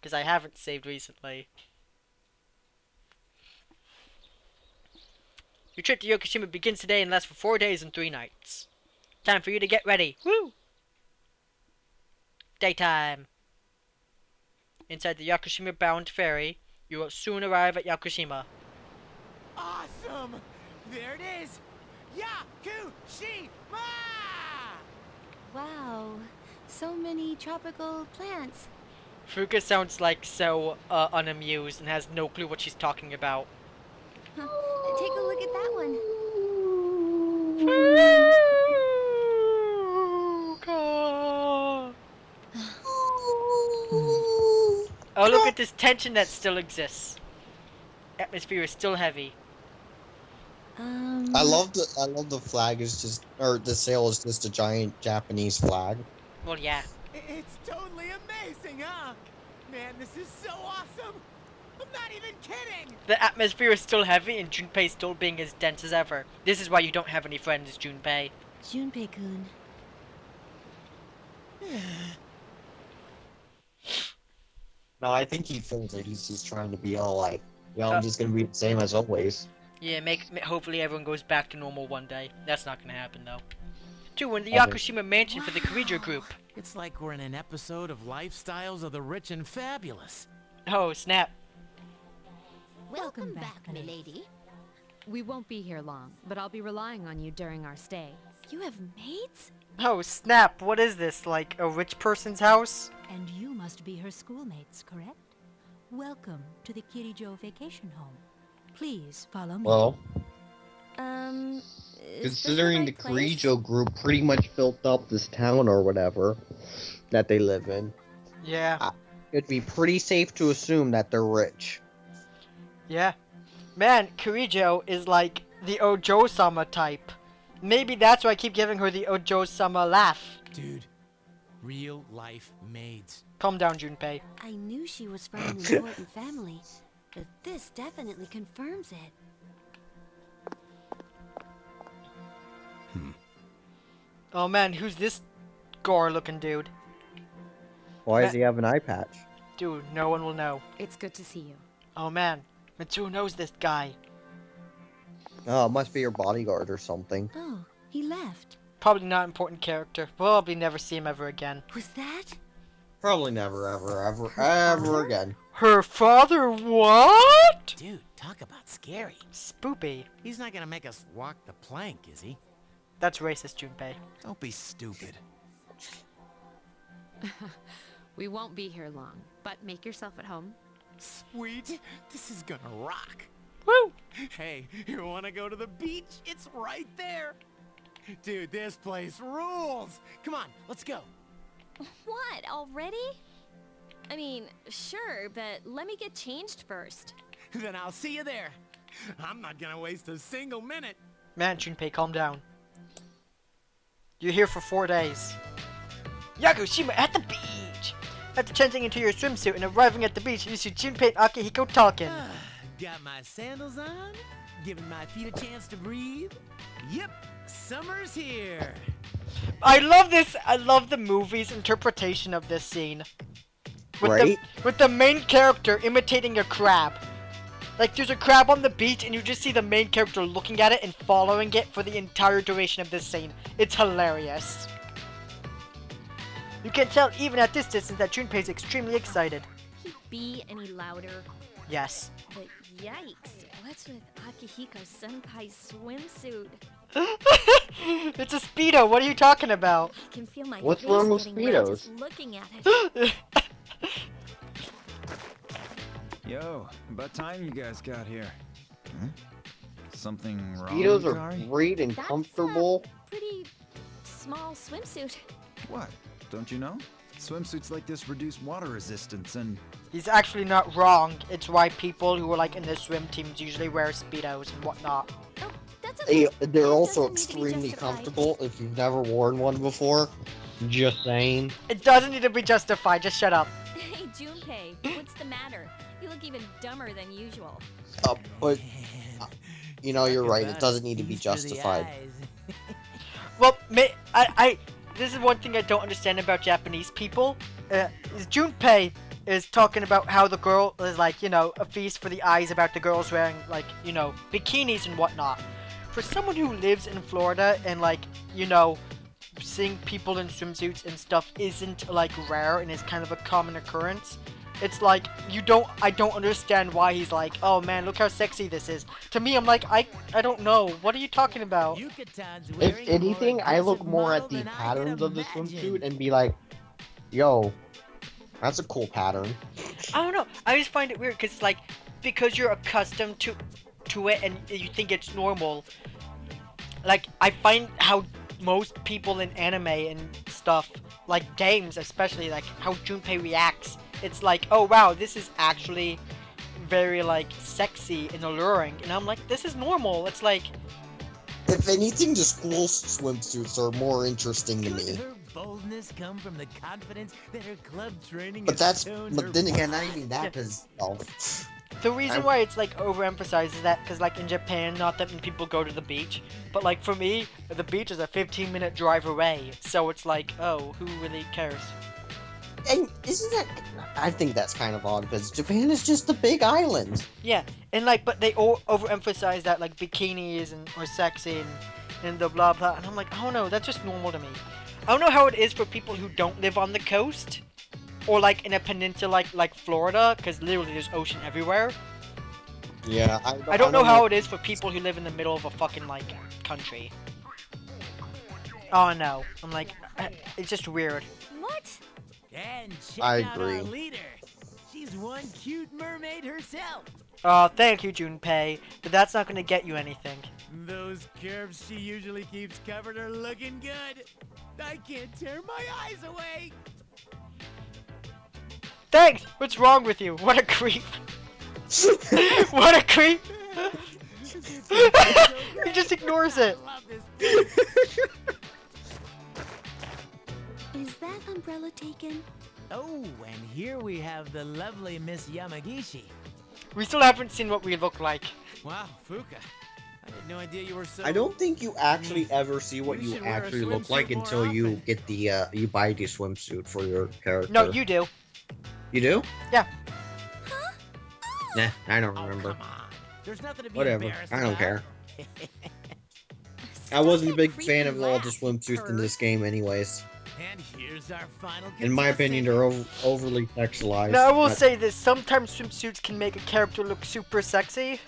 because I haven't saved recently. Your trip to Yakushima begins today and lasts for 4 days and 3 nights. Time for you to get ready. Woo! Daytime. Inside the Yakushima-bound ferry, you will soon arrive at Yakushima. Awesome! There it is! YAKUSHIMA! Wow, so many tropical plants. Fuka sounds like so unamused and has no clue what she's talking about. Take a look at that one. Fuka! Oh, look at this tension that still exists. Atmosphere is still heavy. I love the flag is just, or the sail is just a giant Japanese flag. Well, yeah. It's totally amazing, huh? Man, this is so awesome! I'm not even kidding! The atmosphere is still heavy and Junpei still being as dense as ever. This is why you don't have any friends, Junpei. Junpei-kun. No, I think he feels that he's just trying to be all like, well, I'm just gonna be the same as always. Yeah, hopefully everyone goes back to normal one day. That's not gonna happen though. 2, in the Okay. Yakushima mansion for the Karijo group. It's like we're in an episode of Lifestyles of the Rich and Fabulous. Oh, snap. Welcome back, milady. We won't be here long, but I'll be relying on you during our stay. You have maids? Oh, snap. What is this, like a rich person's house? And you must be her schoolmates, correct? Welcome to the Kirijo vacation home. Please follow me. Well, Is considering the this the right place? Karijo group pretty much built up this town or whatever that they live in, Yeah. it'd be pretty safe to assume that they're rich. Yeah. Man, Karijo is like the Ojo-sama type. Maybe that's why I keep giving her the Ojo-sama laugh. Dude, real life maids. Calm down, Junpei. I knew she was from an important family, but this definitely confirms it. Oh man, who's this gore-looking dude? Why does he have an eye patch? Dude, no one will know. It's good to see you. Oh man, Mitsuo knows this guy. Oh, it must be your bodyguard or something. Oh, he left. Probably not important character. Probably never see him ever again. Was that? Probably never, ever again. Her father, what? Dude, talk about scary. Spoopy. He's not gonna make us walk the plank, is he? That's racist, Junpei. Don't be stupid. We won't be here long, but make yourself at home. Sweet, this is gonna rock. Woo! Hey, you wanna go to the beach? It's right there. Dude, this place rules. Come on, let's go. What, already? I mean, sure, but let me get changed first. Then I'll see you there. I'm not gonna waste a single minute. Man, Junpei, calm down. You're here for 4 days. Yakushima at the beach! After changing into your swimsuit and arriving at the beach, you see Junpei and Akihiko talking. Got my sandals on, giving my feet a chance to breathe. Yep, summer's here. I love this. I love the movie's interpretation of this scene. Right? With the main character imitating a crab. Like, there's a crab on the beach, and you just see the main character looking at it and following it for the entire duration of this scene. It's hilarious. You can tell even at this distance that Junpei's extremely excited. He be any louder? Yes. But yikes, what's with Akihiko Senpai's swimsuit? It's a Speedo, what are you talking about? I can feel my What's face wrong with getting red Speedos? just looking at it. Yo, about time you guys got here. Huh? Something wrong, Speedos are Yukari? great and That's comfortable. a pretty small swimsuit. What? Don't you know? Swimsuits like this reduce water resistance and... He's actually not wrong. It's why people who are like in the swim teams usually wear Speedos and whatnot. Oh, that's okay. They're It also doesn't need to be extremely justified. comfortable if you've never worn one before. Just saying. It doesn't need to be justified, just shut up. Hey, Junpei, what's the matter? You look even dumber than usual. But, you know, you're right. It doesn't need to be justified. Well, this is one thing I don't understand about Japanese people. Is Junpei is talking about how the girl is like, you know, a feast for the eyes about the girls wearing like, you know, bikinis and whatnot. For someone who lives in Florida and like, you know, seeing people in swimsuits and stuff isn't like rare and is kind of a common occurrence. It's like I don't understand why he's like, oh man, look how sexy this is. To me, I'm like, I don't know. What are you talking about? If anything, I look more at the patterns of the swimsuit and be like, yo, that's a cool pattern. I don't know. I just find it weird because like, because you're accustomed to it and you think it's normal. Like, I find how most people in anime and stuff, like games especially, like how Junpei reacts, it's like, oh wow, this is actually very like sexy and alluring, and I'm like, this is normal. It's like, if anything, the school swimsuits are more interesting to me. Her boldness come from the confidence that her club training But has toned but her then again, not mind. even that, because the reason why it's like overemphasized is that because like in Japan, not that many people go to the beach, but like for me, the beach is a 15-minute drive away, so it's like, oh, who really cares? and isn't that? I think that's kind of odd because Japan is just a big island. Yeah, and like, but they overemphasize that like bikinis and or sexy and the blah blah, and I'm like, oh no, that's just normal to me. I don't know how it is for people who don't live on the coast, or like in a peninsula like Florida, because literally there's ocean everywhere. Yeah, I don't know how it is for people who live in the middle of a fucking like country. Oh no, I'm like, it's just weird. What? And check I out our agree. leader. She's one cute mermaid herself. Oh, thank you, Junpei, but that's not gonna get you anything. Those curves she usually keeps covered are looking good. I can't tear my eyes away. Thanks! What's wrong with you? What a creep! What a creep! He just ignores it. I love this. Is that umbrella taken? Oh, and here we have the lovely Miss Yamagishi. We still haven't seen what we look like. Wow, Fuka. I had no idea you were so... I don't think you actually ever see what You you should wear a actually look like swimsuit more until you often. get the you buy the swimsuit for your character. No, you do. You do? Yeah. Nah, I don't Oh, remember. come on. There's nothing to be Whatever. embarrassed I don't about. care. I Stop wasn't a that big creepy fan of all the laugh, swimsuits in perv. this game, anyways. And here's our final In my opinion, they're overly sexualized. Now, I will but- say this, sometimes swimsuits can make a character look super sexy,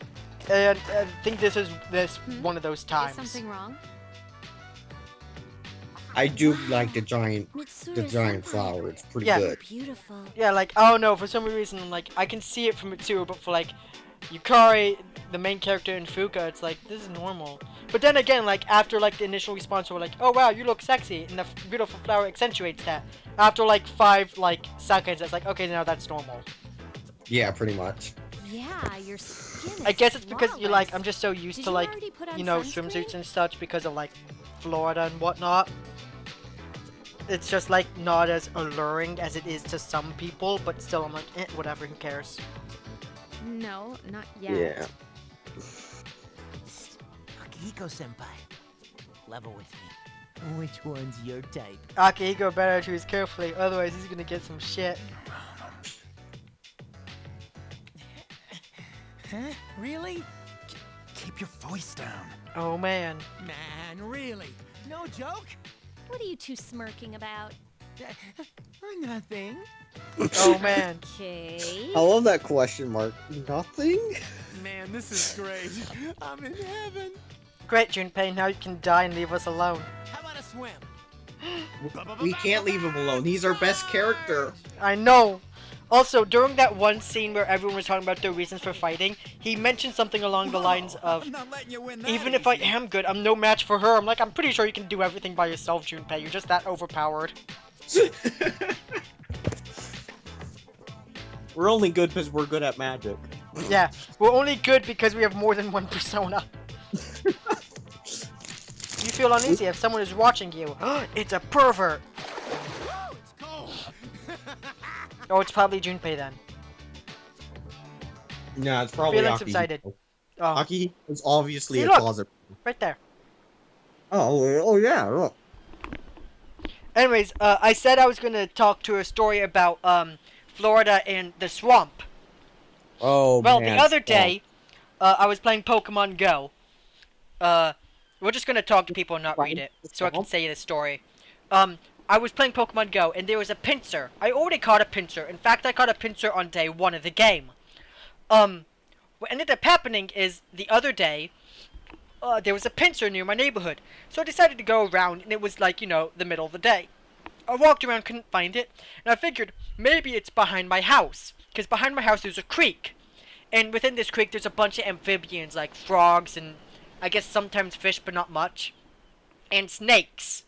and I think this is one of those Is times. something wrong? I do like the giant Mitsuru-senpai. flower. It's pretty Yeah. good. Beautiful. Yeah, like, I don't know, for some reason, like, I can see it from Mitsuru, but for, like, Yukari, the main character in Fuka, it's like, this is normal. But then again, like, after, like, the initial response, we're like, oh, wow, you look sexy, and the beautiful flower accentuates that. After, like, 5, like, seconds, it's like, okay, now that's normal. Yeah, pretty much. Yeah, your skin is I guess it's because you're like, flawless. I'm just so used Did to, you like, already put on you know, sunscreen? swimsuits and such because of, like, Florida and whatnot. It's just, like, not as alluring as it is to some people, but still, I'm like, whatever, who cares? No, not yet. Yeah. Akihiko-senpai, level with me. Which one's your type? Akihiko better choose carefully, otherwise he's gonna get some shit. Huh? Really? Keep your voice down. Oh man. Man, really? No joke? What are you two smirking about? Nothing. Oh man. Okay. I love that question mark. Nothing? Man, this is great. I'm in heaven. Great, Junpei, now you can die and leave us alone. How about a swim? We can't leave him alone. He's our best character. I know! Also, during that one scene where everyone was talking about their reasons for fighting, he mentioned something along the lines of, I'm not letting you win that even if I easy. am good, I'm no match for her. I'm like, I'm pretty sure you can do everything by yourself, Junpei. You're just that overpowered. We're only good because we're good at magic. Yeah, we're only good because we have more than one persona. You feel uneasy if someone is watching you. It's a pervert! It's cold. Oh, it's probably Junpei then. No, it's probably Feeling Aki. subsided. Oh, Aki is obviously See, a look. closet. right there. Oh yeah, look. Anyways, I said I was gonna talk to a story about, Florida and the swamp. Oh, Well, man. the other day, I was playing Pokemon Go. We're just gonna talk to people and not read it, so I can say the story. I was playing Pokemon Go, and there was a pincer. I already caught a pincer. In fact, I caught a pincer on day 1 of the game. What ended up happening is, the other day, there was a pincer near my neighborhood. So I decided to go around, and it was like, the middle of the day. I walked around, couldn't find it, and I figured, maybe it's behind my house. Because behind my house there's a creek. And within this creek there's a bunch of amphibians, like frogs, and I guess sometimes fish, but not much. And snakes.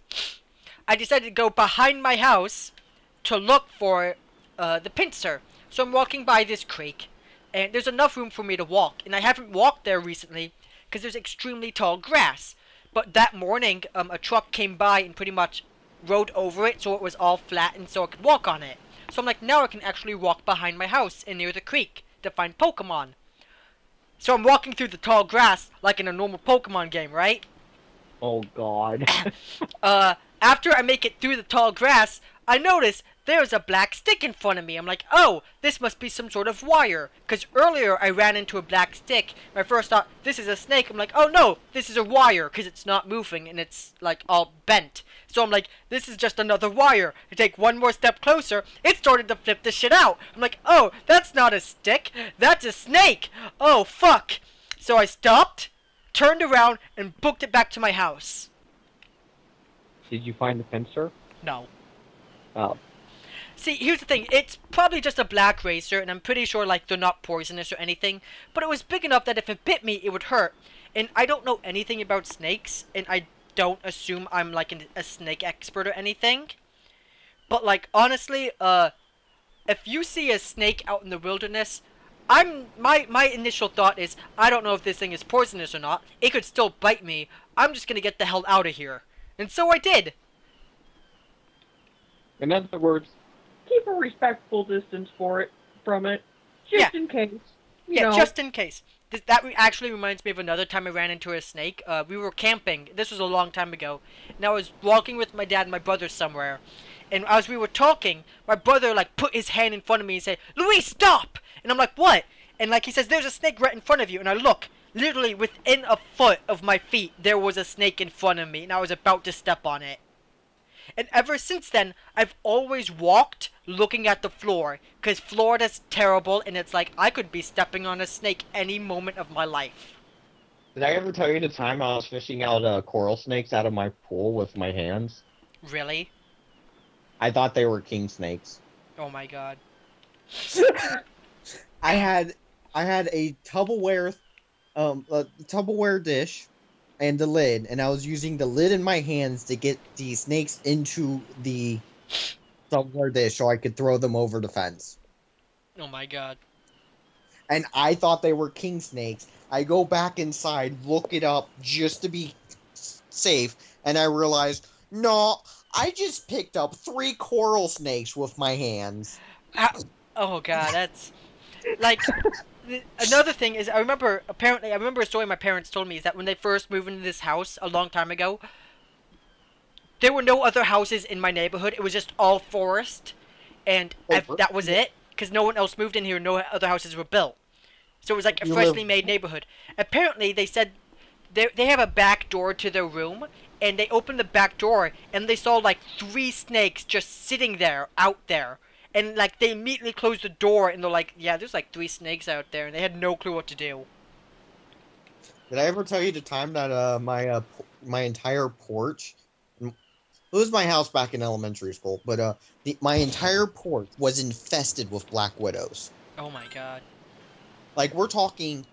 I decided to go behind my house to look for the pincer. So I'm walking by this creek, and there's enough room for me to walk. And I haven't walked there recently, because there's extremely tall grass. But that morning, a truck came by and pretty much rode over it, so it was all flattened so I could walk on it. So I'm like, now I can actually walk behind my house and near the creek to find Pokemon. So I'm walking through the tall grass like in a normal Pokemon game, right? Oh, God. After I make it through the tall grass, I notice there's a black stick in front of me. I'm like, oh, this must be some sort of wire. Because earlier I ran into a black stick. I first thought, this is a snake. I'm like, oh no, this is a wire. Because it's not moving and it's like all bent. So I'm like, this is just another wire. I take one more step closer. It started to flip this shit out. I'm like, oh, that's not a stick. That's a snake. Oh, fuck. So I stopped, turned around, and booked it back to my house. Did you find the pincer? No. Oh. See, here's the thing. It's probably just a black racer, and I'm pretty sure, like, they're not poisonous or anything. But it was big enough that if it bit me, it would hurt. And I don't know anything about snakes, and I don't assume I'm, like, a snake expert or anything. But, like, honestly, if you see a snake out in the wilderness, my initial thought is, I don't know if this thing is poisonous or not. It could still bite me. I'm just gonna get the hell out of here. And so I did. In other words, keep a respectful distance from it, just in case. You know. Just in case. That actually reminds me of another time I ran into a snake. We were camping. This was a long time ago. And I was walking with my dad and my brother somewhere. And as we were talking, my brother, like, put his hand in front of me and said, Luis, stop! And I'm like, what? And, like, he says, there's a snake right in front of you. And I look. Literally within a foot of my feet, there was a snake in front of me. And I was about to step on it. And ever since then, I've always walked looking at the floor. Because Florida's terrible, and it's like, I could be stepping on a snake any moment of my life. Did I ever tell you the time I was fishing out coral snakes out of my pool with my hands? Really? I thought they were king snakes. Oh my god. I had a Tupperware dish and the lid, and I was using the lid in my hands to get the snakes into the Tupperware dish so I could throw them over the fence. Oh my god. And I thought they were king snakes. I go back inside, look it up just to be safe, and I realized, no, I just picked up 3 coral snakes with my hands. Oh god, that's... Like, another thing is, I remember a story my parents told me, is that when they first moved into this house a long time ago, there were no other houses in my neighborhood. It was just all forest, and that was it, because no one else moved in here, no other houses were built. So it was like a freshly made neighborhood. Apparently, they said they have a back door to their room, and they opened the back door, and they saw like 3 snakes just sitting there, out there. And, like, they immediately closed the door, and they're like, yeah, there's, like, 3 snakes out there, and they had no clue what to do. Did I ever tell you the time that, my entire porch... It was my house back in elementary school, but, my entire porch was infested with black widows. Oh my god. Like, we're talking...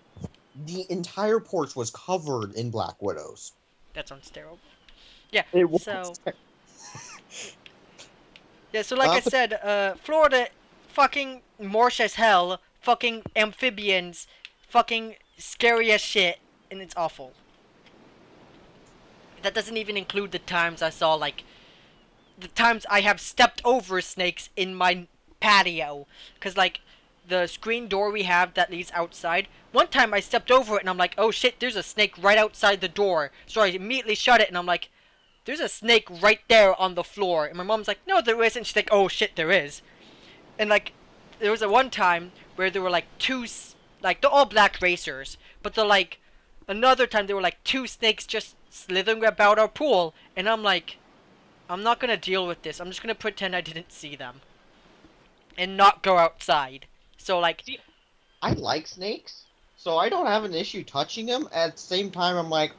The entire porch was covered in black widows. That sounds terrible. Yeah, It was so... Yeah, so like I said, Florida, fucking marsh as hell, fucking amphibians, fucking scary as shit, and it's awful. That doesn't even include the times I saw, like, the times I have stepped over snakes in my patio. Because, like, the screen door we have that leads outside, one time I stepped over it and I'm like, oh shit, there's a snake right outside the door. So I immediately shut it and I'm like, there's a snake right there on the floor. And my mom's like, no, there isn't. She's like, oh shit, there is. And like, there was a one time where there were like like they're all black racers, but they're like another time there were like two snakes just slithering about our pool, and I'm like, I'm not gonna deal with this. I'm just gonna pretend I didn't see them, and not go outside. So like, I like snakes, so I don't have an issue touching them. At the same time, I'm like,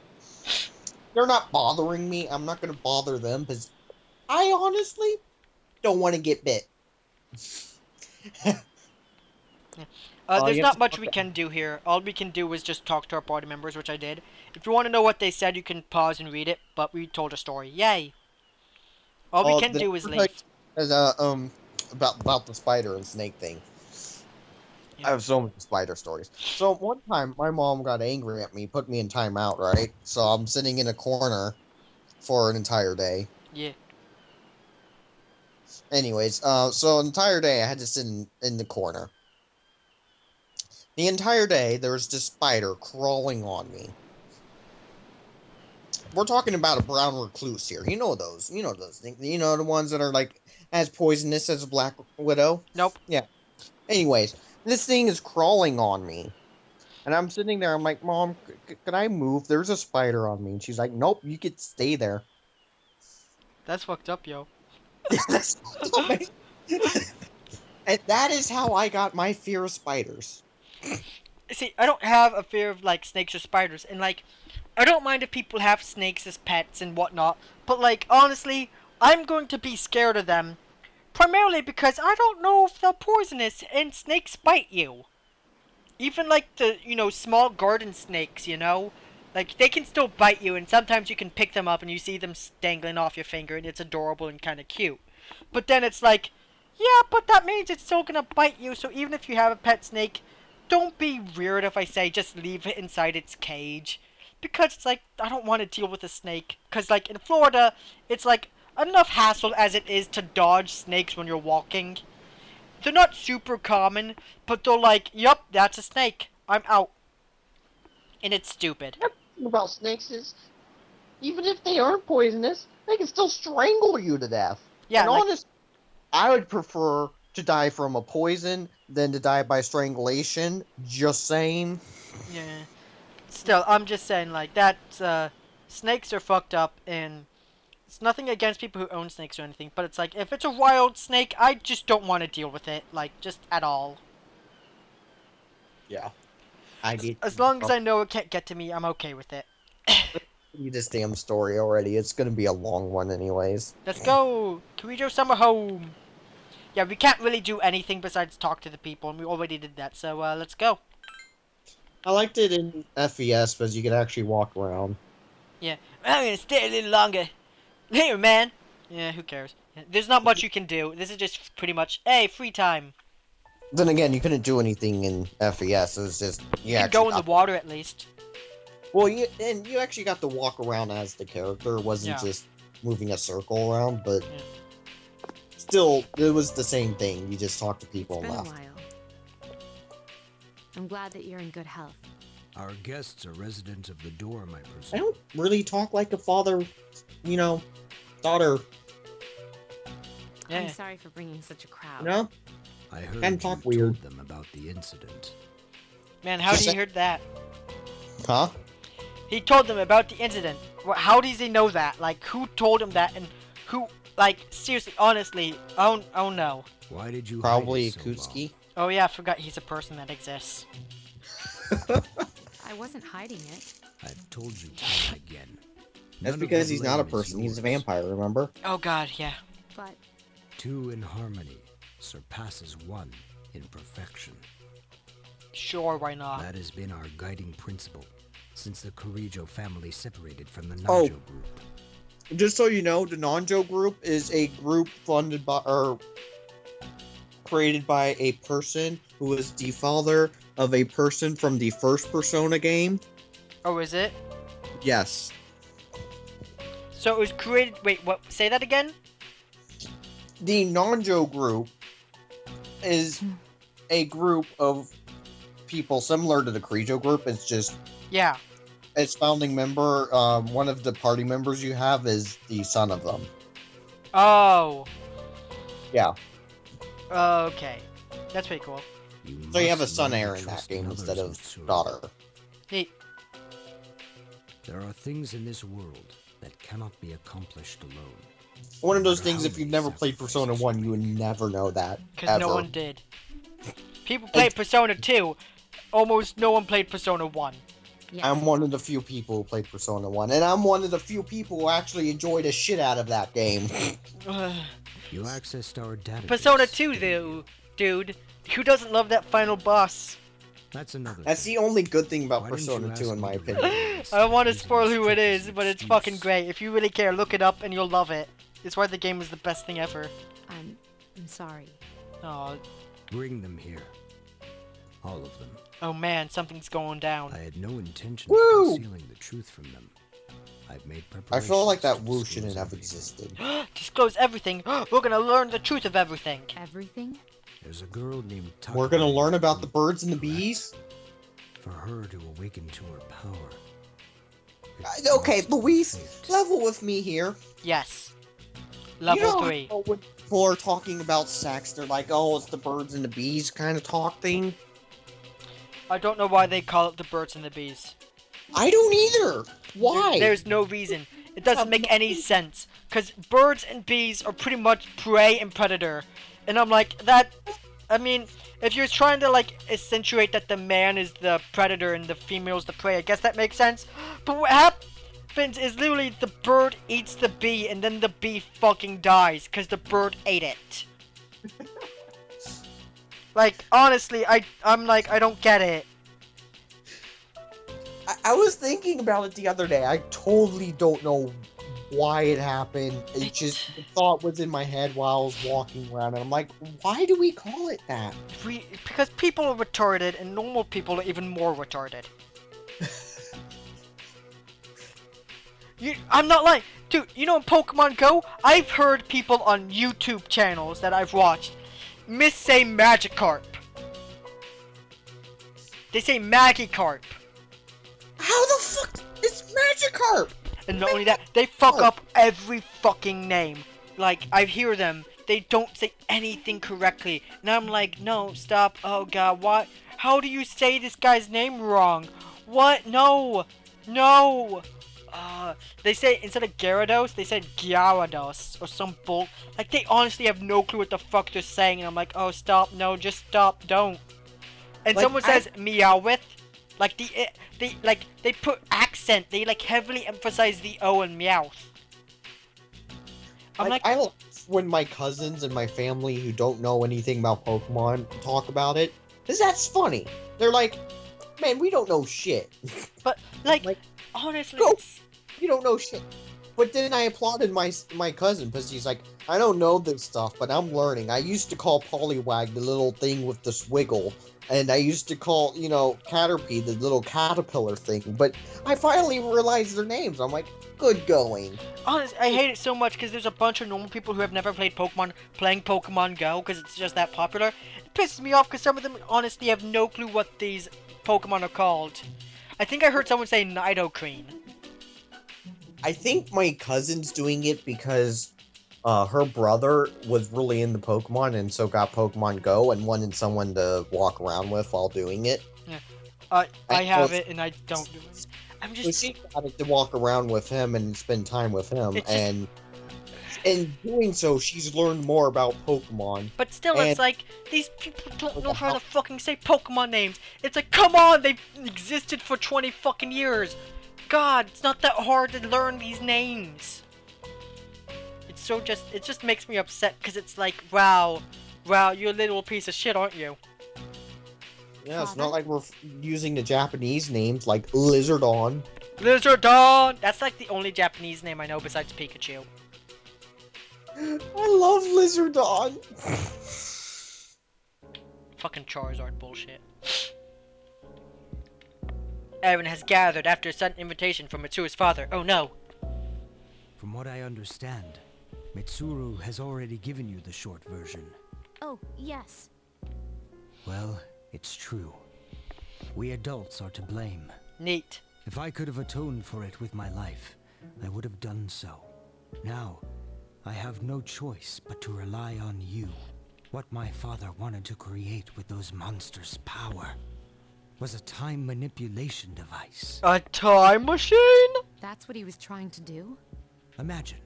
they're not bothering me. I'm not gonna bother them because I honestly don't want to get bit. there's not much we can do here. All we can do is just talk to our party members, which I did. If you want to know what they said, you can pause and read it. But we told a story. Yay! All we can do is leave. About the spider and snake thing. Yeah. I have so many spider stories. So one time, my mom got angry at me, put me in timeout, right? So I'm sitting in a corner for an entire day. Yeah. Anyways, so an entire day I had to sit in the corner. The entire day, there was this spider crawling on me. We're talking about a brown recluse here. You know those things. You know the ones that are like as poisonous as a black widow? Nope. Yeah. Anyways, this thing is crawling on me. And I'm sitting there, I'm like, Mom, can I move? There's a spider on me. And she's like, nope, you could stay there. That's fucked up, yo. And that is how I got my fear of spiders. See, I don't have a fear of like snakes or spiders, and like, I don't mind if people have snakes as pets and whatnot, but like, honestly, I'm going to be scared of them, primarily because I don't know if they're poisonous and snakes bite you. Even like the, small garden snakes, like they can still bite you, and sometimes you can pick them up and you see them dangling off your finger, and it's adorable and kind of cute. But then it's like, yeah, but that means it's still gonna bite you, so even if you have a pet snake, don't be weird if I say just leave it inside its cage. Because it's like, I don't want to deal with a snake. Because like in Florida, it's like enough hassle as it is to dodge snakes when you're walking. They're not super common, but they're like, yup, that's a snake. I'm out. And it's stupid. The thing about snakes is, even if they aren't poisonous, they can still strangle you to death. Yeah, and like, honestly, I would prefer to die from a poison than to die by strangulation. Just saying. yeah. Still, I'm just saying, like, that, snakes are fucked up, and it's nothing against people who own snakes or anything, but it's like, if it's a wild snake, I just don't want to deal with it, like, just at all. Yeah. As long as I know it can't get to me, I'm okay with it. You this damn story already. It's gonna be a long one anyways. Let's go! Kirijo Summer Home! Yeah, we can't really do anything besides talk to the people, and we already did that, so, let's go. I liked it in FES because you could actually walk around. Yeah, I'm gonna stay a little longer. Here, man! Yeah, who cares? There's not much you can do. This is just pretty much, hey, free time. Then again, you couldn't do anything in FES. It was just You can go in the water at least. Well, you actually got to walk around as the character. It wasn't just moving a circle around, but still, it was the same thing. You just talked to people It's and been a left. while. I'm glad that you're in good health. Our guests are residents of the dorm, I I presume. don't really talk like a father, daughter. Yeah. I'm sorry for bringing such a crowd. You know? I heard And you talk weird. told them about the incident. Man, how did he hear that? Huh? He told them about the incident. How does he know that? Like, who told him that? And who, like, seriously, honestly, oh no. Why did you Probably hide it so Akutsuki. Oh yeah, I forgot he's a person that exists. I wasn't hiding it. long? I've told you time again. That's None of because the he's not a blame is person. He's a yours. vampire, remember? Oh god, yeah. But Two in harmony surpasses one in perfection. Sure, why not? That has been our guiding principle since the Kirijo family separated from the Nanjo Oh. group. Just so you know, the Nanjo group is a group funded by, or created by a person who is the father of a person from the first Persona game. Oh, is it? Yes. So it was created, wait, what, say that again? The Nanjo group is a group of people similar to the Kirijo group. It's just, Yeah. its founding member, one of the party members you have is the son of them. Oh. Yeah. Okay. That's pretty cool. So you have a must son learn to heir in that trust game others, instead of Mitsuru. daughter. Neat. There are things in this world that cannot be accomplished alone. One of No those matter things, how if you've many never played Persona sacrifices 1, you you would make. never know that. Because Ever. no one did. People played Persona 2. Almost no one played Persona 1. Yes. I'm one of the few people who played Persona 1, and I'm one of the few people who actually enjoyed the shit out of that game. You accessed our database. Persona 2, didn't you? though, dude. Who doesn't love that final boss? That's another That's thing. the only good thing about Why didn't you Persona 2, ask in my me to opinion. read I don't want to using spoil this who it trick as is, an but it's fucking excuse? great. If you really care, look it up and you'll love it. It's why the game is the best thing ever. I'm sorry. Oh, Bring them here. All of them. oh man, something's going down. I had no intention Woo! of concealing the truth from them. I've made I preparations. feel like that to woo disclose shouldn't have everything. existed. Disclose everything. We're gonna learn the truth of everything. Everything? There's a girl named We're gonna Takumi learn about the who- birds and the correct? bees? For her to awaken to her power. it Okay, must be Luis, fate. level with me here. Yes. You Level know 3. how when people are talking about sex, they're like, oh, it's the birds and the bees kind of talk thing? I don't know why they call it the birds and the bees. I don't either. Why? There's no reason. It doesn't make any sense. Because birds and bees are pretty much prey and predator. And I'm like, that... I mean, if you're trying to, like, accentuate that the man is the predator and the female's the prey, I guess that makes sense. But what happens is literally the bird eats the bee and then the bee fucking dies because the bird ate it. Like, honestly, I'm like, I don't get it. I was thinking about it the other day. I totally don't know why it happened. It just the thought was in my head while I was walking around, and I'm like, why do we call it that? Because people are retarded and normal people are even more retarded. I'm not lying. Dude, you know in Pokemon Go, I've heard people on YouTube channels that I've watched say Magikarp. They say Magikarp. How the fuck is Magikarp? And not only that, they fuck up every fucking name. Like, I hear them, they don't say anything correctly. And I'm like, no, stop, oh god, what? How do you say this guy's name wrong? What? No! No! They say, instead of Gyarados, they said Gyarados, or some bull. Like, they honestly have no clue what the fuck they're saying, and I'm like, oh, stop, no, just stop, don't. And Like, someone says Meowth, like, they put accent, they, like, heavily emphasize the O in Meowth. I'm like, I love when my cousins and my family who don't know anything about Pokemon talk about it, because that's funny. They're like, man, we don't know shit. but, like honestly, go. it's... You don't know shit. But then I applauded my cousin because he's like, I don't know this stuff, but I'm learning. I used to call Poliwag the little thing with the swiggle, and I used to call, you know, Caterpie the little caterpillar thing, but I finally realized their names. I'm like, good going. Honestly, I hate it so much because there's a bunch of normal people who have never played Pokemon playing Pokemon Go because it's just that popular. It pisses me off because some of them honestly have no clue what these Pokemon are called. I think I heard someone say Nidoqueen. I think my cousin's doing it because her brother was really into Pokemon and so got Pokemon Go and wanted someone to walk around with while doing it. I have well, it and I don't do it. I'm So just... she got it to walk around with him and spend time with him, It's just- and in doing so, she's learned more about Pokemon. But still, And- it's like, these people don't know how to fucking say Pokemon names. It's like, come on, they've existed for 20 fucking years. God, it's not that hard to learn these names. It's so just, it just makes me upset, because it's like, wow, you're a little piece of shit, aren't you? Yeah, it's not like we're using the Japanese names like Lizardon. Lizardon! That's like the only Japanese name I know besides Pikachu. I love Lizardon. Fucking Charizard bullshit. Everyone has gathered after a sudden invitation from Mitsuru's father. Oh no! From what I understand, Mitsuru has already given you the short version. Oh, yes. Well, it's true. We adults are to blame. Neat. If I could have atoned for it with my life, I would have done so. Now, I have no choice but to rely on you. What my father wanted to create with those monsters' power was a time manipulation device. A time machine? That's what he was trying to do? Imagine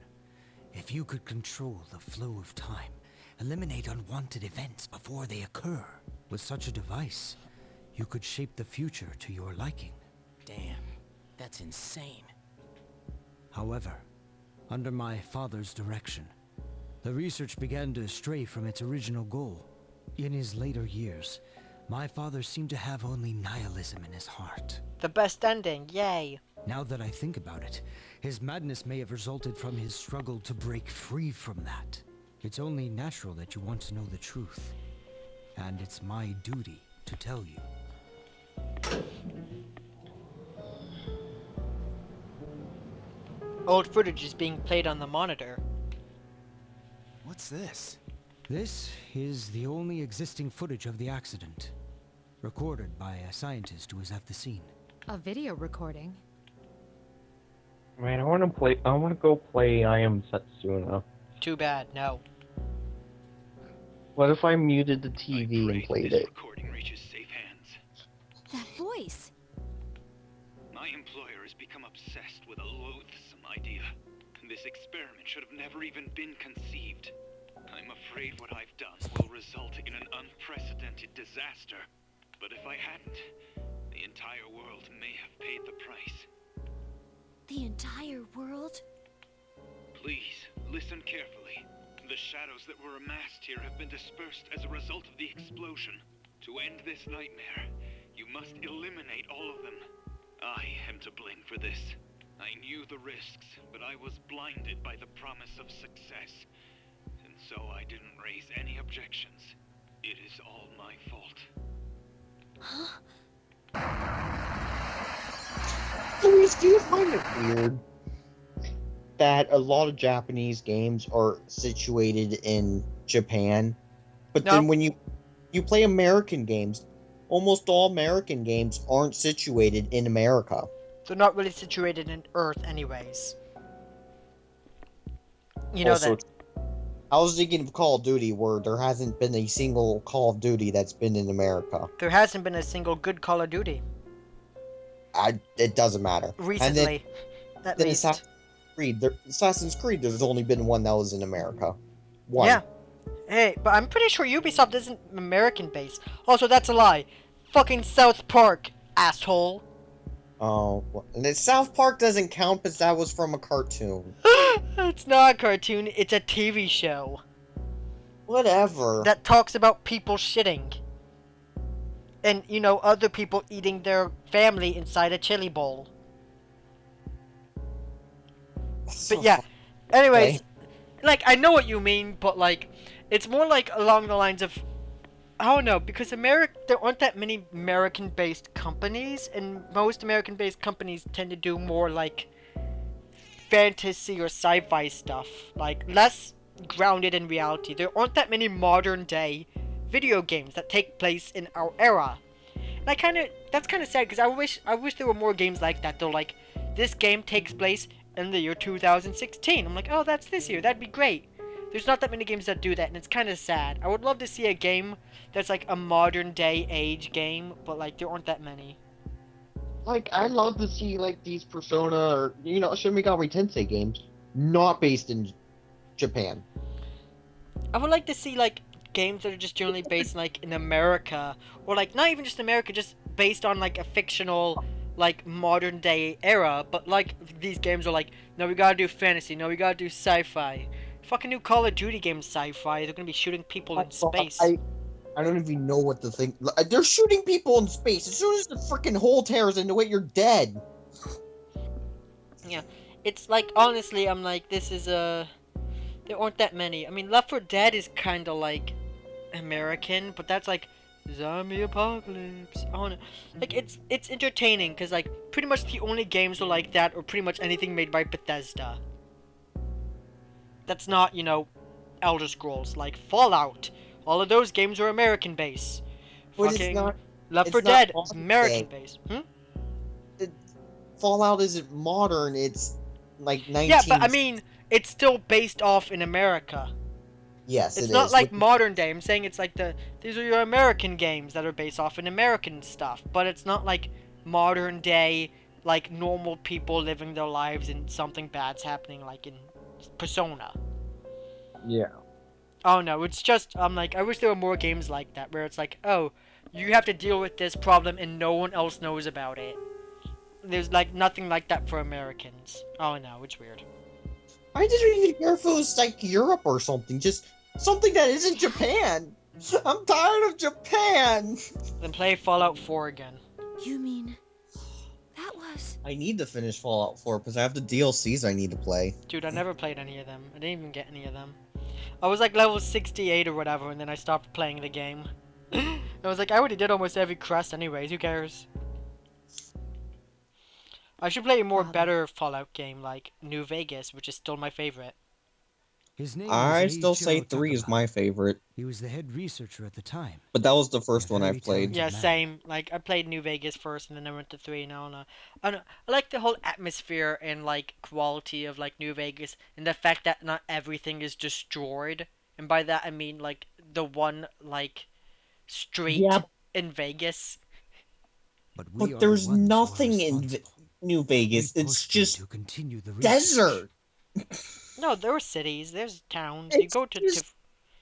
if you could control the flow of time, eliminate unwanted events before they occur. With such a device, you could shape the future to your liking. Damn, that's insane. However, under my father's direction, the research began to stray from its original goal. In his later years, my father seemed to have only nihilism in his heart. The best ending, yay. Now that I think about it, his madness may have resulted from his struggle to break free from that. It's only natural that you want to know the truth. And it's my duty to tell you. Old footage is being played on the monitor. What's this? This is the only existing footage of the accident, recorded by a scientist who was at the scene. A video recording? Man, I want to go play I Am Setsuna. Too bad, no. What if I muted the TV and played it? Recording reaches safe hands. That voice. My employer has become obsessed with a loathsome idea. This experiment should have never even been conceived. I'm afraid what I've done will result in an unprecedented disaster. But if I hadn't, the entire world may have paid the price. The entire world? Please, listen carefully. The shadows that were amassed here have been dispersed as a result of the explosion. To end this nightmare, you must eliminate all of them. I am to blame for this. I knew the risks, but I was blinded by the promise of success. And so I didn't raise any objections. It is all my fault. Huh? Louise, do you find it weird that a lot of Japanese games are situated in Japan, but then when you play American games, almost all American games aren't situated in America. They're not really situated in Earth anyways. You know Also, that. I was thinking of Call of Duty, where there hasn't been a single Call of Duty that's been in America. There hasn't been a single good Call of Duty. It doesn't matter. Recently, at then least. Assassin's Creed, there's only been one that was in America. One. Yeah. Hey, but I'm pretty sure Ubisoft isn't American based. Also, that's a lie. Fucking South Park, asshole. Oh, and then South Park doesn't count because that was from a cartoon. It's not a cartoon, it's a TV show. Whatever. That talks about people shitting. And, you know, other people eating their family inside a chili bowl. But yeah, anyways, like, I know what you mean, but, like, it's more like along the lines of, I don't know, because there aren't that many American-based companies, and most American-based companies tend to do more, like, fantasy or sci-fi stuff, like, less grounded in reality. There aren't that many modern-day video games that take place in our era. And that's kind of sad, because I wish there were more games like that, though, like, this game takes place in the year 2016. I'm like, oh, that's this year, that'd be great. There's not that many games that do that, and it's kind of sad. I would love to see a game that's like a modern day age game, but like there aren't that many. Like, I'd love to see like these Persona or, you know, Shin Megami Tensei games not based in Japan. I would like to see like games that are just generally based like in America, or like not even just America, just based on like a fictional like modern day era, but like these games are like, no, we gotta do fantasy, no, we gotta do sci-fi. Fucking new Call of Duty game sci-fi, they're gonna be shooting people in space. I don't even know what to think. They're shooting people in space. As soon as the freaking hole tears into it, you're dead. Yeah, it's like, honestly, I'm like, this is there aren't that many. I mean, Left 4 Dead is kind of like American, but that's like zombie apocalypse. I don't know. Like, it's entertaining, because like pretty much the only games are like that, or pretty much anything made by Bethesda. That's not, you know, Elder Scrolls, like Fallout. All of those games are American based. But Fucking it's not, Left 4 not Dead is modern American day. based. Fallout isn't modern. It's like 19. Yeah, but I mean, it's still based off in America. Yes, It's it not is. like modern day. I'm saying it's like these are your American games that are based off in American stuff, but it's not like modern day, like normal people living their lives and something bad's happening like in Persona. Yeah. Oh no, it's just I'm like I wish there were more games like that where it's like, oh, you have to deal with this problem and no one else knows about it. There's like nothing like that for Americans. Oh no, it's weird. I didn't even care if it was like Europe or something. Just something that isn't Japan. I'm tired of Japan. Then play Fallout 4 again. You mean that was? I need to finish Fallout 4 because I have the DLCs I need to play. Dude, I never played any of them. I didn't even get any of them. I was like level 68 or whatever, and then I stopped playing the game. I was like, I already did almost every quest anyways, who cares? I should play a more better Fallout game like New Vegas, which is still my favorite. His name I was still say Eiichiro 3 is Takaba. my favorite, He was the head researcher at the time. but that was the first A one I very played. talented Yeah, man. same. Like I played New Vegas first, and then I went to 3. And I don't know. I like the whole atmosphere and like quality of like New Vegas, and the fact that not everything is destroyed. And by that I mean like the one like street Yeah. in Vegas. But, we are But the there's ones who are nothing in responsible. New Vegas. We It's pushed him just to continue the research. desert. No, there are cities. There's towns. You It's go to just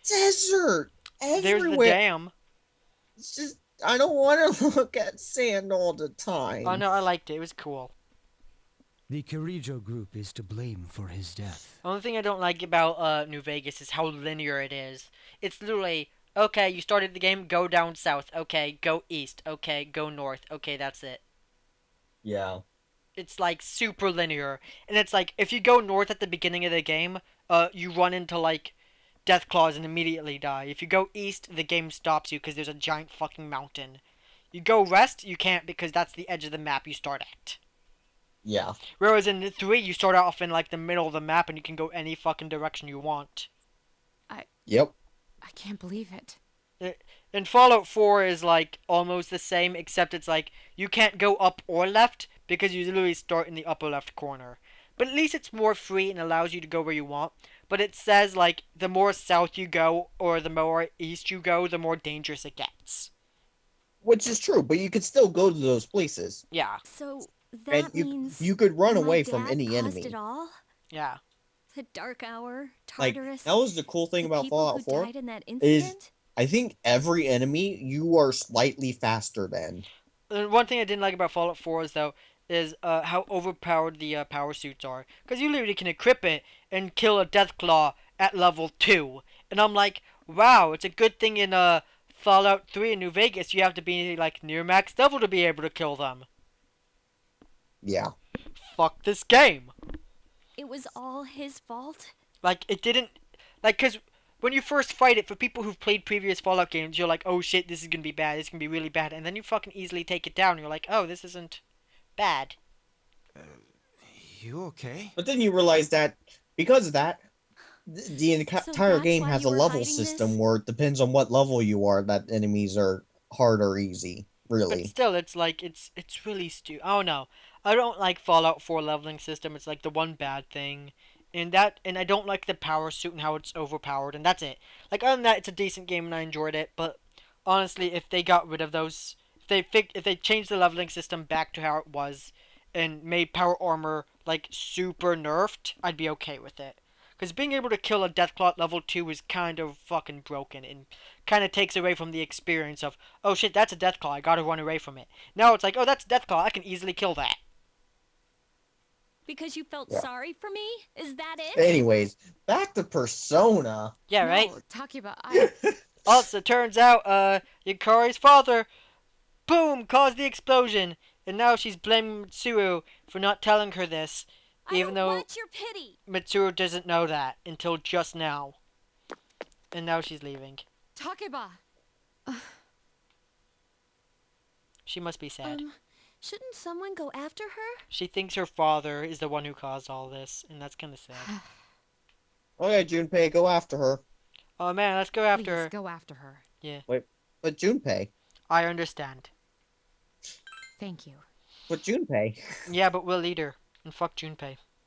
desert there's the everywhere. dam. It's just I don't want to look at sand all the time. Oh no, I liked it. It was cool. The Kirijo group is to blame for his death. The only thing I don't like about New Vegas is how linear it is. It's literally, okay, you started the game, go down south. Okay, go east. Okay, go north. Okay, that's it. Yeah. It's like super linear. And it's like, if you go north at the beginning of the game, you run into like death claws and immediately die. If you go east, the game stops you because there's a giant fucking mountain. You go west, you can't because that's the edge of the map you start at. Yeah. Whereas in 3, you start off in like the middle of the map and you can go any fucking direction you want. Yep. I can't believe it. In Fallout 4 is like almost the same, except it's like you can't go up or left because you literally start in the upper left corner. But at least it's more free and allows you to go where you want. But it says like the more south you go or the more east you go, the more dangerous it gets. Which is true, but you could still go to those places. Yeah, So And that means you could run my away from dad any caused enemy. It all? yeah. The Dark Hour, Like, Tartarus. that was the cool thing the about people Fallout who 4. died in that is- incident? I think every enemy you are slightly faster than. And one thing I didn't like about Fallout 4 is how overpowered the power suits are. Because you literally can equip it and kill a Deathclaw at level 2. And I'm like, wow, it's a good thing in Fallout 3 in New Vegas you have to be like near max level to be able to kill them. Yeah. Fuck this game. It was all his fault? Like, it didn't... Like, because when you first fight it, for people who've played previous Fallout games, you're like, oh shit, this is gonna be bad, this is gonna be really bad. And then you fucking easily take it down. You're like, oh, this isn't bad. You okay? But then you realize that because of that, the entire that's game why has a you were level hiding system this? where it depends on what level you are that enemies are hard or easy. But Really. still, it's like, it's really I don't know. I don't like Fallout 4 leveling system. It's like the one bad thing. And I don't like the power suit and how it's overpowered, and that's it. Like, other than that, it's a decent game and I enjoyed it, but honestly, if they got rid of those, if they changed the leveling system back to how it was, and made power armor, like, super nerfed, I'd be okay with it. Because being able to kill a Deathclaw at level 2 is kind of fucking broken, and kind of takes away from the experience of, oh shit, that's a Deathclaw, I gotta run away from it. Now it's like, oh, that's a Deathclaw, I can easily kill that. Because you felt Yeah. sorry for me? Is that it? Anyways, back to Persona. Yeah, right? No, Takiba, Also, turns out, Yukari's father, boom, caused the explosion. And now she's blaming Mitsuru for not telling her this, I even don't though want your pity. Mitsuru doesn't know that until just now. And now she's leaving. Takiba. She must be sad. Shouldn't someone go after her? She thinks her father is the one who caused all this, and that's kind of sad. Okay, Junpei, go after her. Oh man, let's go after Please her. go after her. Yeah, But Junpei. I understand. Thank you. But Junpei. Yeah, but we'll lead her. And fuck Junpei.